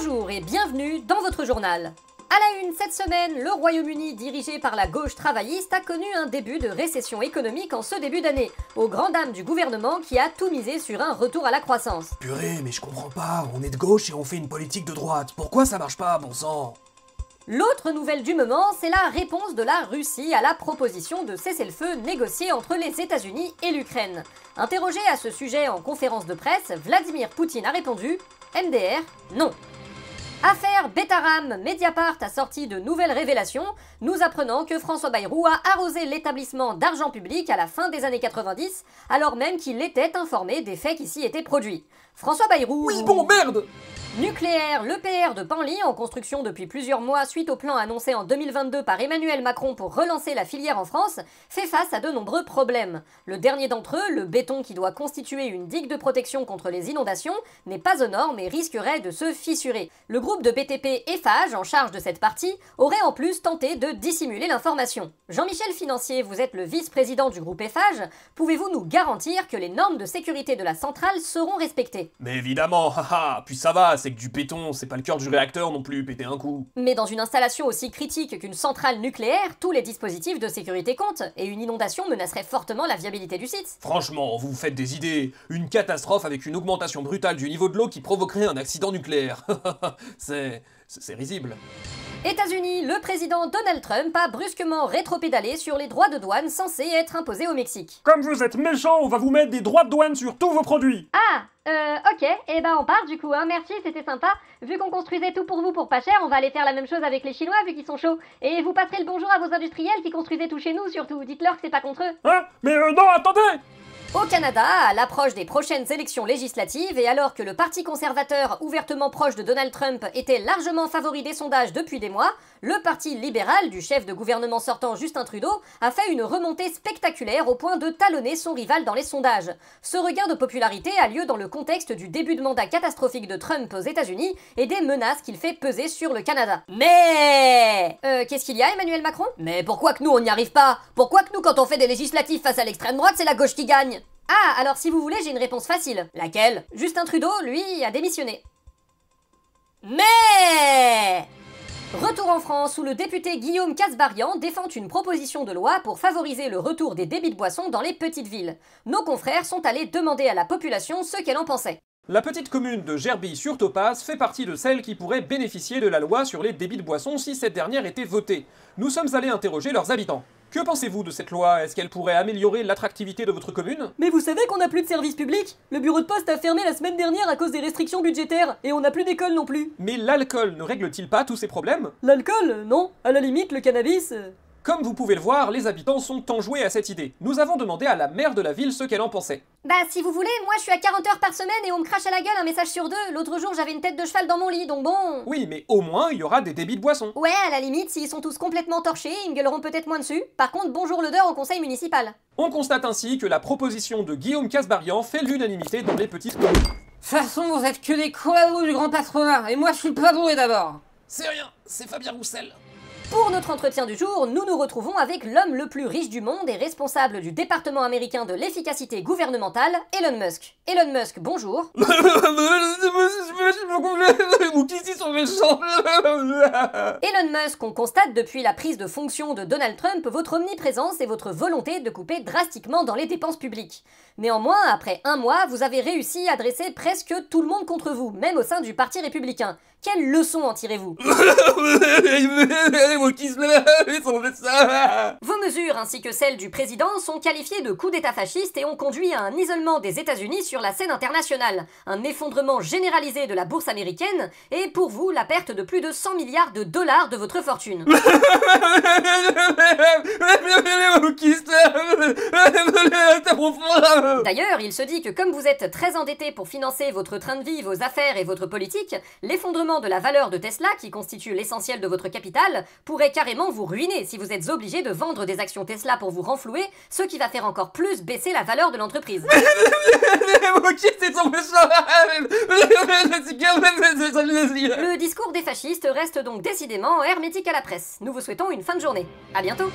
Bonjour et bienvenue dans votre journal. À la une cette semaine, le Royaume-Uni, dirigé par la gauche travailliste, a connu un début de récession économique en ce début d'année, aux grandes dames du gouvernement qui a tout misé sur un retour à la croissance. Purée, mais je comprends pas, on est de gauche et on fait une politique de droite, pourquoi ça marche pas, bon sang? L'autre nouvelle du moment, c'est la réponse de la Russie à la proposition de cessez-le-feu négocié entre les États-Unis et l'Ukraine. Interrogé à ce sujet en conférence de presse, Vladimir Poutine a répondu « MDR, non ». Affaire Betaram, Mediapart a sorti de nouvelles révélations, nous apprenant que François Bayrou a arrosé l'établissement d'argent public à la fin des années 90, alors même qu'il était informé des faits qui s'y étaient produits. François Bayrou... Oui, bon, merde! Nucléaire, l'EPR de Penly, en construction depuis plusieurs mois suite au plan annoncé en 2022 par Emmanuel Macron pour relancer la filière en France, fait face à de nombreux problèmes. Le dernier d'entre eux, le béton qui doit constituer une digue de protection contre les inondations, n'est pas aux normes et risquerait de se fissurer. Le groupe de BTP Eiffage, en charge de cette partie, aurait en plus tenté de dissimuler l'information. Jean-Michel Financier, vous êtes le vice-président du groupe Eiffage, pouvez-vous nous garantir que les normes de sécurité de la centrale seront respectées? Mais évidemment, haha, puis ça va, c'est que du béton, c'est pas le cœur du réacteur non plus, péter un coup. Mais dans une installation aussi critique qu'une centrale nucléaire, tous les dispositifs de sécurité comptent, et une inondation menacerait fortement la viabilité du site. Franchement, vous vous faites des idées, une catastrophe avec une augmentation brutale du niveau de l'eau qui provoquerait un accident nucléaire. C'est risible. États-Unis, le président Donald Trump a brusquement rétropédalé sur les droits de douane censés être imposés au Mexique. Comme vous êtes méchant, on va vous mettre des droits de douane sur tous vos produits. Ok, et ben on part du coup, hein, merci, c'était sympa. Vu qu'on construisait tout pour vous pour pas cher, on va aller faire la même chose avec les Chinois vu qu'ils sont chauds. Et vous passerez le bonjour à vos industriels qui construisaient tout chez nous surtout, dites-leur que c'est pas contre eux. Hein? Mais non, attendez! Au Canada, à l'approche des prochaines élections législatives, et alors que le Parti conservateur, ouvertement proche de Donald Trump, était largement favori des sondages depuis des mois, le Parti libéral du chef de gouvernement sortant Justin Trudeau a fait une remontée spectaculaire au point de talonner son rival dans les sondages. Ce regain de popularité a lieu dans le contexte du début de mandat catastrophique de Trump aux États-Unis et des menaces qu'il fait peser sur le Canada. Mais... qu'est-ce qu'il y a, Emmanuel Macron? Mais pourquoi que nous on n'y arrive pas? Pourquoi que nous, quand on fait des législatives face à l'extrême droite, c'est la gauche qui gagne? Ah, alors si vous voulez, j'ai une réponse facile. Laquelle? Justin Trudeau, lui, a démissionné. Mais... Retour en France où le député Guillaume Kasbarian défend une proposition de loi pour favoriser le retour des débits de boissons dans les petites villes. Nos confrères sont allés demander à la population ce qu'elle en pensait. La petite commune de Gerby-sur-Topaz fait partie de celles qui pourraient bénéficier de la loi sur les débits de boissons si cette dernière était votée. Nous sommes allés interroger leurs habitants. Que pensez-vous de cette loi? Est-ce qu'elle pourrait améliorer l'attractivité de votre commune? Mais vous savez qu'on n'a plus de service public? Le bureau de poste a fermé la semaine dernière à cause des restrictions budgétaires, et on n'a plus d'école non plus. Mais l'alcool ne règle-t-il pas tous ces problèmes? L'alcool, non. À la limite, le cannabis... Comme vous pouvez le voir, les habitants sont enjoués à cette idée. Nous avons demandé à la maire de la ville ce qu'elle en pensait. Bah si vous voulez, moi je suis à 40 heures par semaine et on me crache à la gueule un message sur deux. L'autre jour j'avais une tête de cheval dans mon lit, donc bon... Oui, mais au moins il y aura des débits de boissons. Ouais, à la limite, s'ils sont tous complètement torchés, ils me gueuleront peut-être moins dessus. Par contre, bonjour l'odeur au conseil municipal. On constate ainsi que la proposition de Guillaume Kasbarian fait l'unanimité dans les petites communes. De toute façon, vous êtes que des collabos du grand patronat, et moi je suis pas doué d'abord. C'est rien, c'est Fabien Roussel. Pour notre entretien du jour, nous nous retrouvons avec l'homme le plus riche du monde et responsable du département américain de l'efficacité gouvernementale, Elon Musk. Elon Musk, bonjour. Elon Musk, on constate depuis la prise de fonction de Donald Trump votre omniprésence et votre volonté de couper drastiquement dans les dépenses publiques. Néanmoins, après un mois, vous avez réussi à dresser presque tout le monde contre vous, même au sein du Parti républicain. Quelle leçon en tirez-vous? Vos mesures ainsi que celles du président sont qualifiées de coup d'état fasciste et ont conduit à un isolement des États-Unis sur la scène internationale, un effondrement généralisé de la bourse américaine et pour vous la perte de plus de 100 milliards de dollars de votre fortune. D'ailleurs, il se dit que comme vous êtes très endetté pour financer votre train de vie, vos affaires et votre politique, l'effondrement de la valeur de Tesla, qui constitue l'essentiel de votre capital, pourrait carrément vous ruiner si vous êtes obligé de vendre des actions Tesla pour vous renflouer, ce qui va faire encore plus baisser la valeur de l'entreprise. Le discours des fascistes reste donc décidément hermétique à la presse. Nous vous souhaitons une fin de journée. À bientôt.